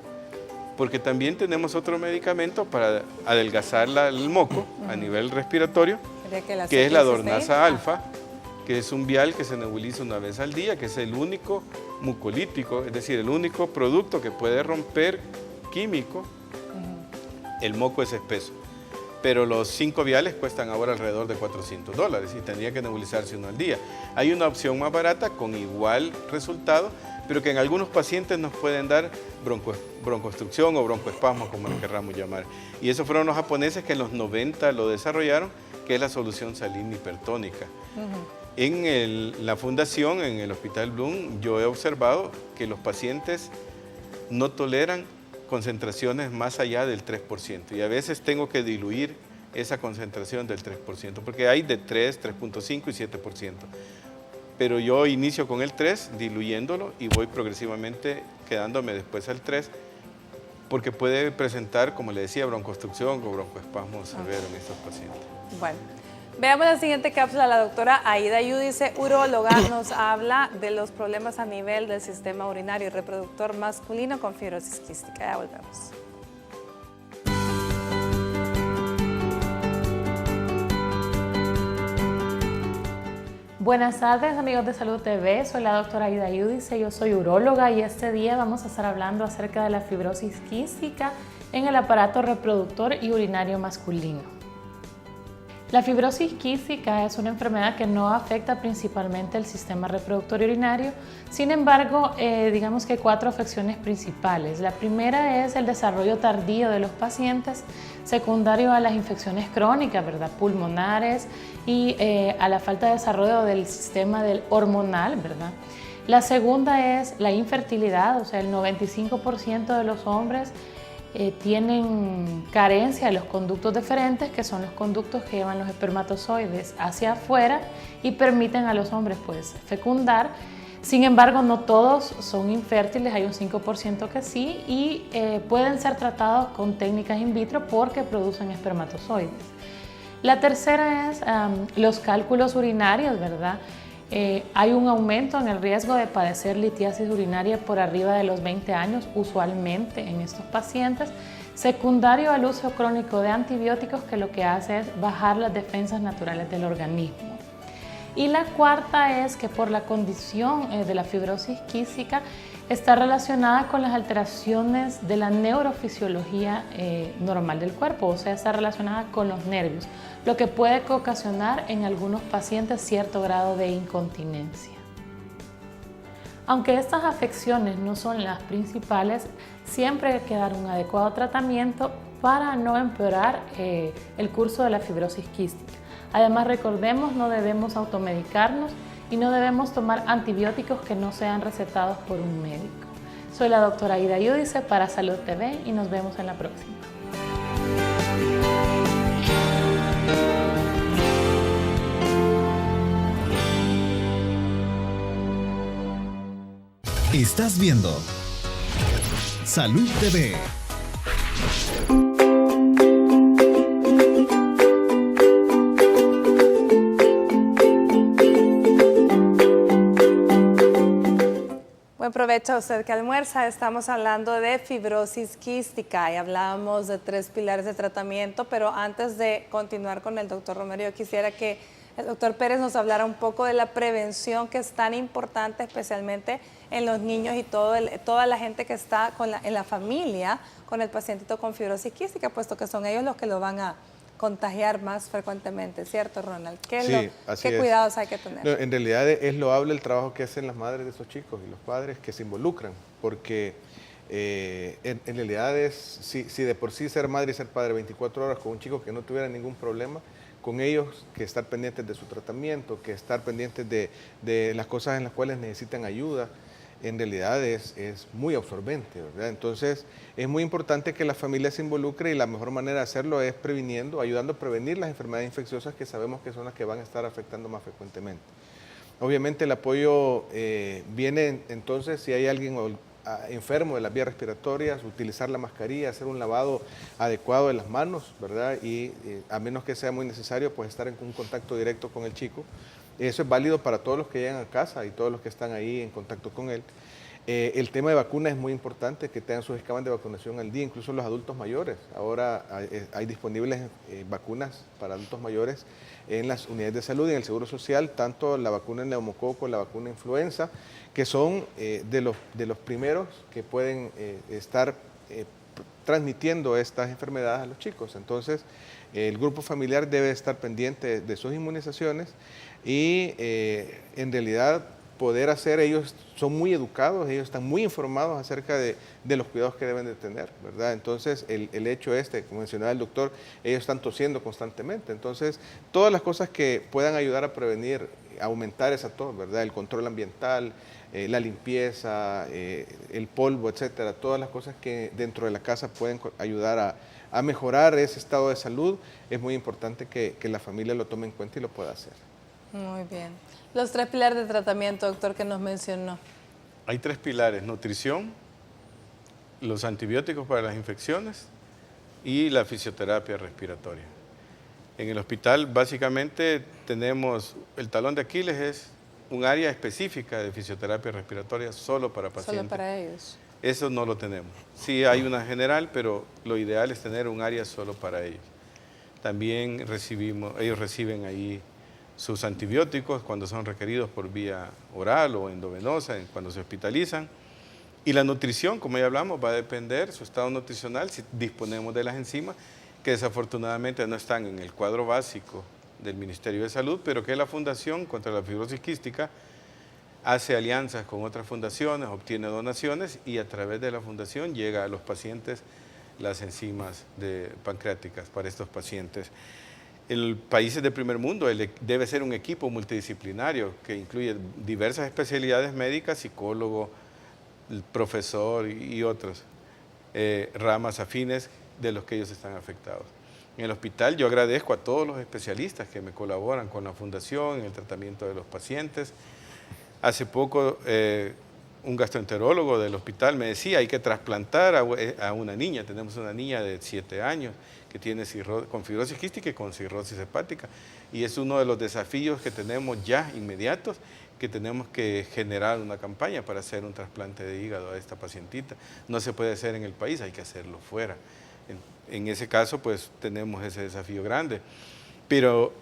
Porque también tenemos otro medicamento para adelgazar el moco a nivel respiratorio, que es la Dornasa alfa, que es un vial que se nebuliza una vez al día, que es el único mucolítico, es decir, el único producto que puede romper químico. El moco es espeso. Pero los 5 viales cuestan ahora alrededor de $400 y tendría que nebulizarse uno al día. Hay una opción más barata con igual resultado, pero que en algunos pacientes nos pueden dar broncoobstrucción o broncoespasmo, como lo querramos llamar. Y esos fueron los japoneses que en los 90 lo desarrollaron, que es la solución salina hipertónica. En la fundación, en el Hospital Bloom, yo he observado que los pacientes no toleran concentraciones más allá del 3%, y a veces tengo que diluir esa concentración del 3%, porque hay de 3, 3.5 y 7%. Pero yo inicio con el 3, diluyéndolo, y voy progresivamente quedándome después al 3, porque puede presentar, como le decía, broncoobstrucción o broncoespasmo severo en estos pacientes. Bueno, veamos la siguiente cápsula. La doctora Aida Yudice, uróloga, nos habla de los problemas a nivel del sistema urinario y reproductor masculino con fibrosis quística. Ya volvemos. Buenas tardes, amigos de Salud TV, soy la doctora Aida Yudice, yo soy uróloga y este día vamos a estar hablando acerca de la fibrosis quística en el aparato reproductor y urinario masculino. La fibrosis quística es una enfermedad que no afecta principalmente el sistema reproductor y urinario. Sin embargo, digamos que hay 4 afecciones principales. La primera es el desarrollo tardío de los pacientes, secundario a las infecciones crónicas, ¿verdad?, pulmonares y a la falta de desarrollo del sistema hormonal, ¿verdad? La segunda es la infertilidad, o sea, el 95% de los hombres tienen carencia de los conductos deferentes, que son los conductos que llevan los espermatozoides hacia afuera y permiten a los hombres pues fecundar. Sin embargo, no todos son infértiles, hay un 5% que sí, y pueden ser tratados con técnicas in vitro porque producen espermatozoides. La tercera es los cálculos urinarios, ¿verdad? Hay un aumento en el riesgo de padecer litiasis urinaria por arriba de los 20 años, usualmente en estos pacientes, secundario al uso crónico de antibióticos, que lo que hace es bajar las defensas naturales del organismo. Y la cuarta es que por la condición de la fibrosis quística está relacionada con las alteraciones de la neurofisiología normal del cuerpo, o sea, está relacionada con los nervios, lo que puede ocasionar en algunos pacientes cierto grado de incontinencia. Aunque estas afecciones no son las principales, siempre hay que dar un adecuado tratamiento para no empeorar el curso de la fibrosis quística. Además, recordemos, no debemos automedicarnos y no debemos tomar antibióticos que no sean recetados por un médico. Soy la doctora Aida Yudice para Salud TV y nos vemos en la próxima. Estás viendo Salud TV. Buen provecho a usted que almuerza. Estamos hablando de fibrosis quística y hablábamos de 3 pilares de tratamiento, pero antes de continuar con el doctor Romero, yo quisiera que el doctor Pérez nos hablara un poco de la prevención, que es tan importante, especialmente en los niños y toda la gente que está en la familia con el pacientito con fibrosis quística, puesto que son ellos los que lo van a contagiar más frecuentemente, ¿cierto, Ronald? ¿Qué cuidados hay que tener? No, en realidad es loable el trabajo que hacen las madres de esos chicos y los padres que se involucran, porque en realidad si de por sí ser madre y ser padre 24 horas con un chico que no tuviera ningún problema, con ellos que estar pendientes de su tratamiento, que estar pendientes de las cosas en las cuales necesitan ayuda, en realidad es muy absorbente, ¿verdad? Entonces es muy importante que la familia se involucre y la mejor manera de hacerlo es previniendo, ayudando a prevenir las enfermedades infecciosas que sabemos que son las que van a estar afectando más frecuentemente. Obviamente el apoyo viene entonces si hay alguien enfermo de las vías respiratorias, utilizar la mascarilla, hacer un lavado adecuado de las manos, ¿verdad? Y a menos que sea muy necesario, pues estar en un contacto directo con el chico. Eso es válido para todos los que llegan a casa y todos los que están ahí en contacto con él. El tema de vacunas es muy importante, que tengan sus esquemas de vacunación al día, incluso los adultos mayores. Ahora hay disponibles vacunas para adultos mayores en las unidades de salud y en el Seguro Social, tanto la vacuna en neumococo, la vacuna influenza, que son de los primeros que pueden estar transmitiendo estas enfermedades a los chicos. Entonces, el grupo familiar debe estar pendiente de sus inmunizaciones y en realidad poder hacer, ellos son muy educados, ellos están muy informados acerca de los cuidados que deben de tener, ¿verdad? Entonces, el hecho como mencionaba el doctor, ellos están tosiendo constantemente. Entonces, todas las cosas que puedan ayudar a prevenir, aumentar esa tos, ¿verdad? El control ambiental, la limpieza, el polvo, etcétera, todas las cosas que dentro de la casa pueden ayudar a mejorar ese estado de salud, es muy importante que la familia lo tome en cuenta y lo pueda hacer. Muy bien. Los 3 pilares de tratamiento, doctor, que nos mencionó. Hay 3 pilares: nutrición, los antibióticos para las infecciones y la fisioterapia respiratoria. En el hospital básicamente tenemos, el talón de Aquiles es un área específica de fisioterapia respiratoria solo para pacientes. Solo para ellos. Eso no lo tenemos. Sí hay una general, pero lo ideal es tener un área solo para ellos. También ellos reciben ahí sus antibióticos cuando son requeridos por vía oral o endovenosa, cuando se hospitalizan. Y la nutrición, como ya hablamos, va a depender su estado nutricional, si disponemos de las enzimas, que desafortunadamente no están en el cuadro básico del Ministerio de Salud, pero que la Fundación contra la Fibrosis Quística hace alianzas con otras fundaciones, obtiene donaciones y a través de la fundación llega a los pacientes las enzimas pancreáticas para estos pacientes. En países del primer mundo debe ser un equipo multidisciplinario que incluye diversas especialidades médicas, psicólogo, profesor y otras ramas afines de los que ellos están afectados. En el hospital yo agradezco a todos los especialistas que me colaboran con la fundación en el tratamiento de los pacientes. Hace poco un gastroenterólogo del hospital me decía, hay que trasplantar a una niña. Tenemos una niña de 7 años que tiene con fibrosis quística y con cirrosis hepática. Y es uno de los desafíos que tenemos ya inmediatos, que tenemos que generar una campaña para hacer un trasplante de hígado a esta pacientita. No se puede hacer en el país, hay que hacerlo fuera. En ese caso, pues tenemos ese desafío grande. Pero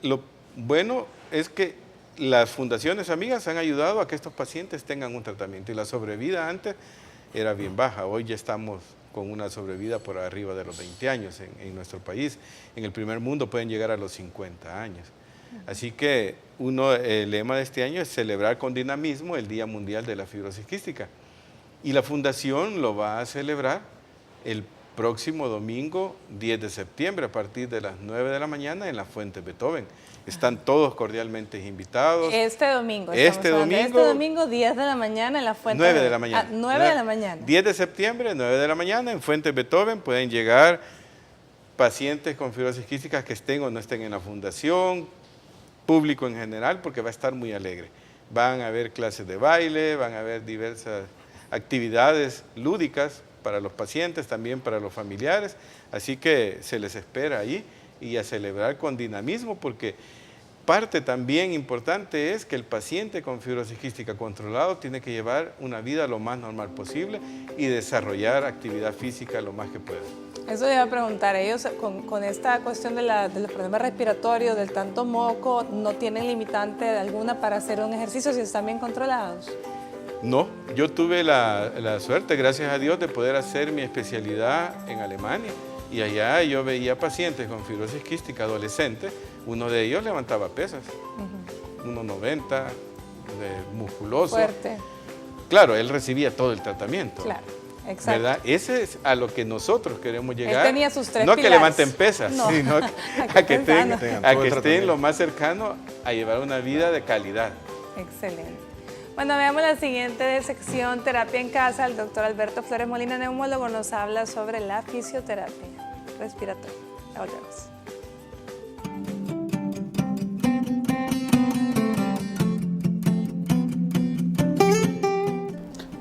lo bueno es que las fundaciones amigas han ayudado a que estos pacientes tengan un tratamiento y la sobrevida antes era bien baja. Hoy ya estamos con una sobrevida por arriba de los 20 años en nuestro país. En el primer mundo pueden llegar a los 50 años. Así que el lema de este año es celebrar con dinamismo el Día Mundial de la Fibrosis Quística. Y la fundación lo va a celebrar el próximo domingo 10 de septiembre a partir de las 9 de la mañana en la Fuente Beethoven. Están todos cordialmente invitados. Este domingo. Este domingo 10 de la mañana en la Fuente 9 de la mañana. 9 de la mañana. 10 de septiembre, 9 de la mañana en Fuente Beethoven. Pueden llegar pacientes con fibrosis quística que estén o no estén en la fundación, público en general, porque va a estar muy alegre. Van a haber clases de baile, van a haber diversas actividades lúdicas para los pacientes, también para los familiares, así que se les espera ahí y a celebrar con dinamismo, porque parte también importante es que el paciente con fibrosis quística controlado tiene que llevar una vida lo más normal posible y desarrollar actividad física lo más que pueda. Eso le iba a preguntar, ellos con esta cuestión de los problemas respiratorios, del tanto moco, ¿no tienen limitante alguna para hacer un ejercicio si están bien controlados? No, yo tuve la suerte, gracias a Dios, de poder hacer mi especialidad en Alemania. Y allá yo veía pacientes con fibrosis quística adolescentes, uno de ellos levantaba pesas, 1,90, musculoso. Fuerte. Claro, él recibía todo el tratamiento. Claro, exacto. ¿Verdad? Ese es a lo que nosotros queremos llegar. Él tenía sus 3 no pilares. Que levanten pesas, no. Sino a que estén lo más cercano a llevar una vida de calidad. Excelente. Bueno, veamos la siguiente sección, terapia en casa. El doctor Alberto Flores Molina, neumólogo, nos habla sobre la fisioterapia respiratoria. Ya volvemos.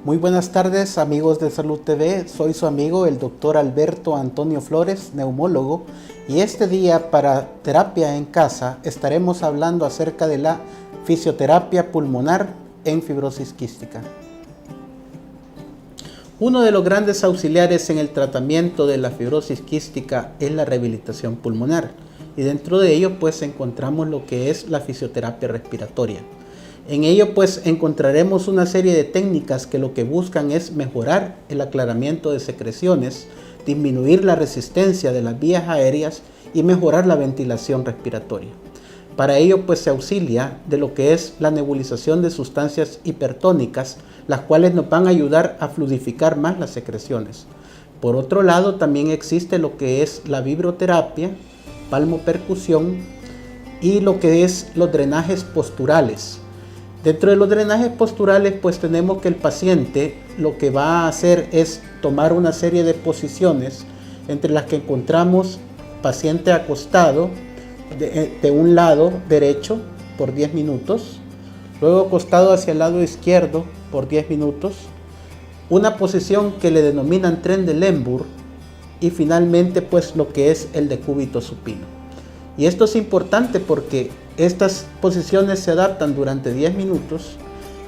Muy buenas tardes, amigos de Salud TV. Soy su amigo, el doctor Alberto Antonio Flores, neumólogo. Y este día para terapia en casa estaremos hablando acerca de la fisioterapia pulmonar en fibrosis quística. Uno de los grandes auxiliares en el tratamiento de la fibrosis quística es la rehabilitación pulmonar, y dentro de ello pues encontramos lo que es la fisioterapia respiratoria. En ello pues encontraremos una serie de técnicas que lo que buscan es mejorar el aclaramiento de secreciones, disminuir la resistencia de las vías aéreas y mejorar la ventilación respiratoria. Para ello pues se auxilia de lo que es la nebulización de sustancias hipertónicas, las cuales nos van a ayudar a fluidificar más las secreciones. Por otro lado también existe lo que es la vibroterapia, palmopercusión y lo que es los drenajes posturales. Dentro de los drenajes posturales pues tenemos que el paciente lo que va a hacer es tomar una serie de posiciones entre las que encontramos paciente acostado, de un lado derecho por 10 minutos, luego acostado hacia el lado izquierdo por 10 minutos, una posición que le denominan tren de Lemburg y finalmente pues lo que es el decúbito supino. Y esto es importante porque estas posiciones se adaptan durante 10 minutos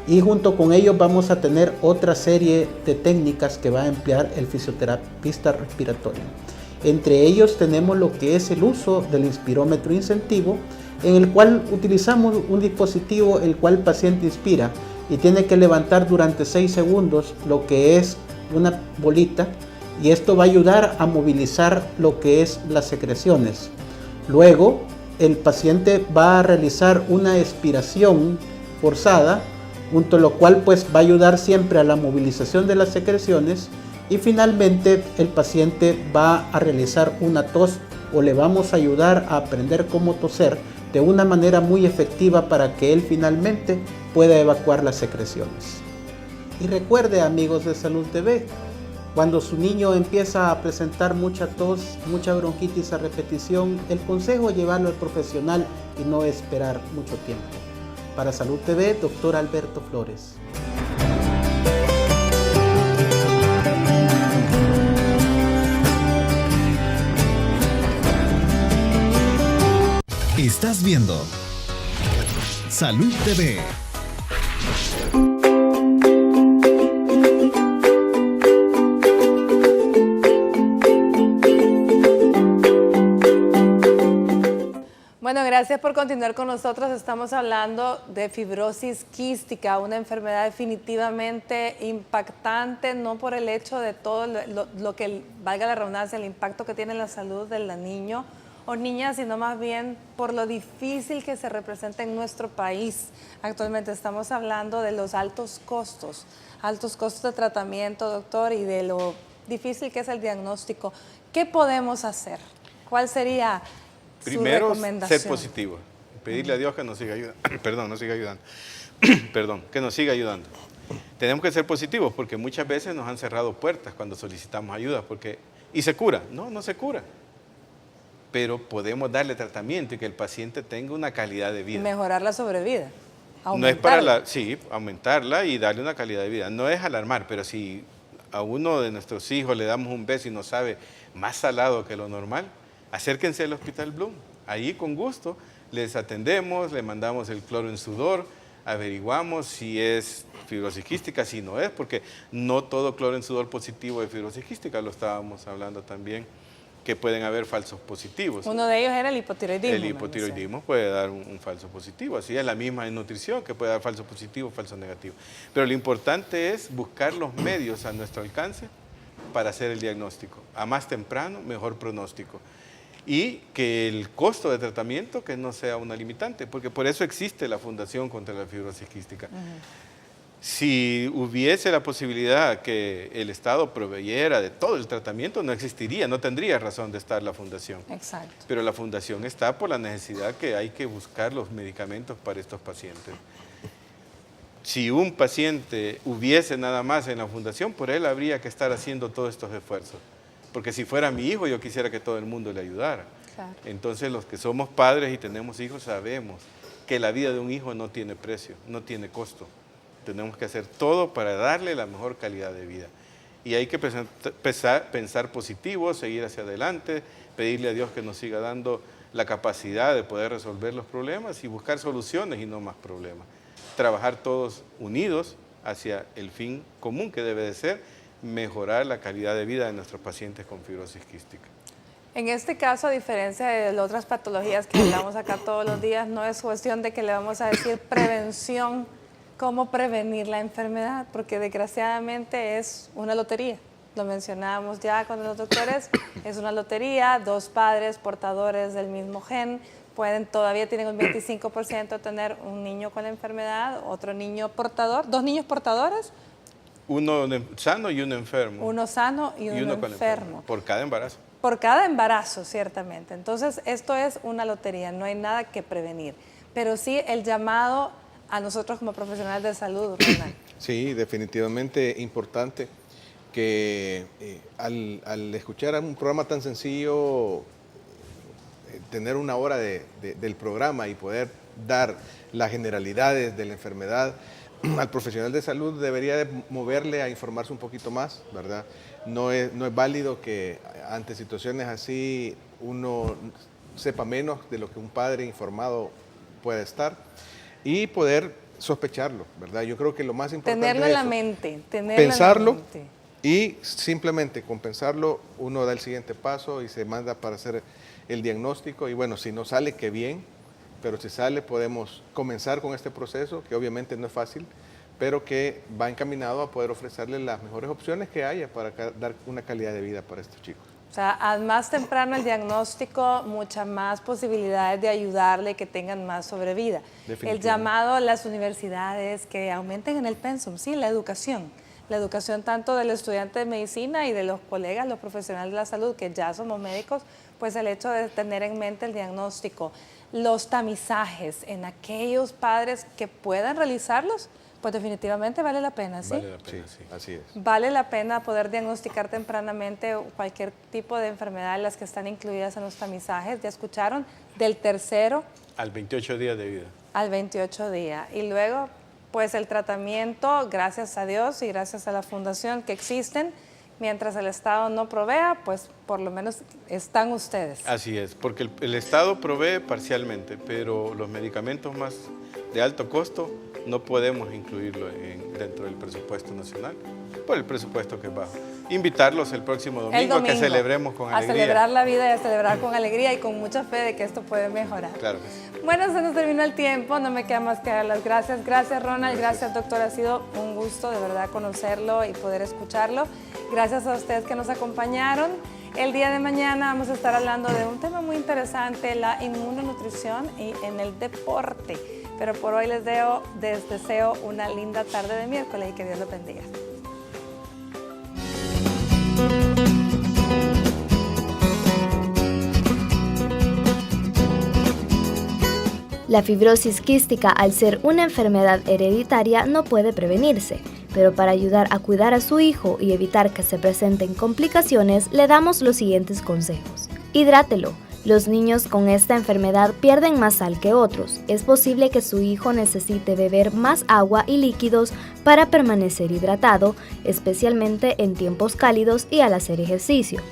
y junto con ellos vamos a tener otra serie de técnicas que va a emplear el fisioterapista respiratorio. Entre ellos tenemos lo que es el uso del inspirómetro incentivo, en el cual utilizamos un dispositivo el cual el paciente inspira y tiene que levantar durante 6 segundos lo que es una bolita, y esto va a ayudar a movilizar lo que es las secreciones. Luego, el paciente va a realizar una expiración forzada, junto a lo cual pues va a ayudar siempre a la movilización de las secreciones, y finalmente el paciente va a realizar una tos, o le vamos a ayudar a aprender cómo toser de una manera muy efectiva para que él finalmente pueda evacuar las secreciones. Y recuerde, amigos de Salud TV, cuando su niño empieza a presentar mucha tos, mucha bronquitis a repetición, el consejo es llevarlo al profesional y no esperar mucho tiempo. Para Salud TV, Dr. Alberto Flores. Estás viendo Salud TV. Bueno, gracias por continuar con nosotros. Estamos hablando de fibrosis quística, una enfermedad definitivamente impactante, no por el hecho de todo lo que, valga la redundancia, el impacto que tiene en la salud del niño o niña, sino más bien por lo difícil que se representa en nuestro país. Actualmente estamos hablando de los altos costos de tratamiento, doctor, y de lo difícil que es el diagnóstico. ¿Qué podemos hacer? ¿Cuál sería primero, su recomendación? ser positivo, pedirle a Dios que nos siga ayudando, que nos siga ayudando. Tenemos que ser positivos porque muchas veces nos han cerrado puertas cuando solicitamos ayuda, y se cura. No se cura, pero podemos darle tratamiento y que el paciente tenga una calidad de vida. Mejorar la sobrevida. No es para aumentarla y darle una calidad de vida. No es alarmar, pero si a uno de nuestros hijos le damos un beso y no sabe más salado que lo normal, acérquense al Hospital Bloom. Ahí con gusto les atendemos, le mandamos el cloro en sudor, averiguamos si es fibrosis quística, si no es, porque no todo cloro en sudor positivo es fibrosis quística, lo estábamos hablando también, que pueden haber falsos positivos. Uno de ellos era el hipotiroidismo. El hipotiroidismo puede dar un falso positivo, así es la misma en nutrición, que puede dar falso positivo, falso negativo. Pero lo importante es buscar los medios a nuestro alcance para hacer el diagnóstico. A más temprano, mejor pronóstico. Y que el costo de tratamiento que no sea una limitante, porque por eso existe la Fundación contra la Fibrosis Quística. Si hubiese la posibilidad que el Estado proveyera de todo el tratamiento, no existiría, no tendría razón de estar la Fundación. Exacto. Pero la Fundación está por la necesidad que hay que buscar los medicamentos para estos pacientes. Si un paciente hubiese nada más en la Fundación, por él habría que estar haciendo todos estos esfuerzos. Porque si fuera mi hijo, yo quisiera que todo el mundo le ayudara. Claro. Entonces, los que somos padres y tenemos hijos sabemos que la vida de un hijo no tiene precio, no tiene costo. Tenemos que hacer todo para darle la mejor calidad de vida. Y hay que pensar positivo, seguir hacia adelante, pedirle a Dios que nos siga dando la capacidad de poder resolver los problemas y buscar soluciones y no más problemas. Trabajar todos unidos hacia el fin común que debe de ser mejorar la calidad de vida de nuestros pacientes con fibrosis quística. En este caso, a diferencia de las otras patologías que hablamos acá todos los días, no es cuestión de que le vamos a decir prevención, cómo prevenir la enfermedad, porque desgraciadamente es una lotería. Lo mencionábamos ya con los doctores, es una lotería, dos padres portadores del mismo gen, todavía tienen un 25% de tener un niño con la enfermedad, otro niño portador, dos niños portadores. Uno sano y uno enfermo. Uno sano y uno enfermo. Por cada embarazo. Por cada embarazo, ciertamente. Entonces, esto es una lotería, no hay nada que prevenir. Pero sí el llamado a nosotros como profesionales de salud, Ronald. Sí, definitivamente importante que al escuchar un programa tan sencillo, tener una hora del programa y poder dar las generalidades de la enfermedad, al profesional de salud debería de moverle a informarse un poquito más, ¿verdad? No es válido que ante situaciones así uno sepa menos de lo que un padre informado puede estar y poder sospecharlo, ¿verdad? Yo creo que lo más importante tenerlo es en la mente, pensarlo y simplemente con pensarlo uno da el siguiente paso y se manda para hacer el diagnóstico y bueno, si no sale, qué bien, pero si sale podemos comenzar con este proceso, que obviamente no es fácil, pero que va encaminado a poder ofrecerle las mejores opciones que haya para dar una calidad de vida para estos chicos. O sea, al más temprano el diagnóstico, muchas más posibilidades de ayudarle, que tengan más sobrevida. El llamado a las universidades que aumenten en el pensum, sí, la educación tanto del estudiante de medicina y de los colegas, los profesionales de la salud, que ya somos médicos, pues el hecho de tener en mente el diagnóstico, los tamizajes en aquellos padres que puedan realizarlos, pues definitivamente vale la pena, ¿sí? Vale la pena, sí, así es. Vale la pena poder diagnosticar tempranamente cualquier tipo de enfermedad, las que están incluidas en los tamizajes. Ya escucharon, del 3º al 28 días de vida. Al 28 días. Y luego, pues el tratamiento, gracias a Dios y gracias a la fundación que existen, mientras el Estado no provea, pues por lo menos están ustedes. Así es, porque el Estado provee parcialmente, pero los medicamentos más de alto costo no podemos incluirlo dentro del presupuesto nacional, por el presupuesto que es bajo. Invitarlos el próximo domingo a que celebremos con alegría. A celebrar la vida y a celebrar con alegría y con mucha fe de que esto puede mejorar. Claro que sí. Bueno, se nos terminó el tiempo, no me queda más que dar las gracias. Gracias, Ronald, gracias, doctor, ha sido un gusto de verdad conocerlo y poder escucharlo. Gracias a ustedes que nos acompañaron. El día de mañana vamos a estar hablando de un tema muy interesante, la inmunonutrición y en el deporte. Pero por hoy les deseo una linda tarde de miércoles y que Dios los bendiga. La fibrosis quística, al ser una enfermedad hereditaria, no puede prevenirse, pero para ayudar a cuidar a su hijo y evitar que se presenten complicaciones, le damos los siguientes consejos. Hidrátelo. Los niños con esta enfermedad pierden más sal que otros. Es posible que su hijo necesite beber más agua y líquidos para permanecer hidratado, especialmente en tiempos cálidos y al hacer ejercicio.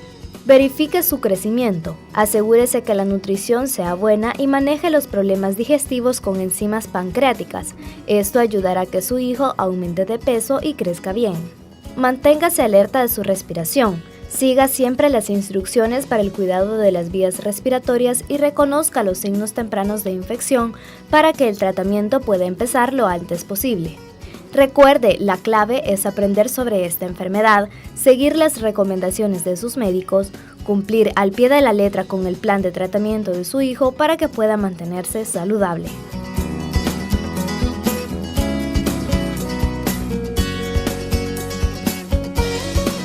Verifique su crecimiento. Asegúrese que la nutrición sea buena y maneje los problemas digestivos con enzimas pancreáticas. Esto ayudará a que su hijo aumente de peso y crezca bien. Manténgase alerta de su respiración. Siga siempre las instrucciones para el cuidado de las vías respiratorias y reconozca los signos tempranos de infección para que el tratamiento pueda empezar lo antes posible. Recuerde, la clave es aprender sobre esta enfermedad, seguir las recomendaciones de sus médicos, cumplir al pie de la letra con el plan de tratamiento de su hijo para que pueda mantenerse saludable.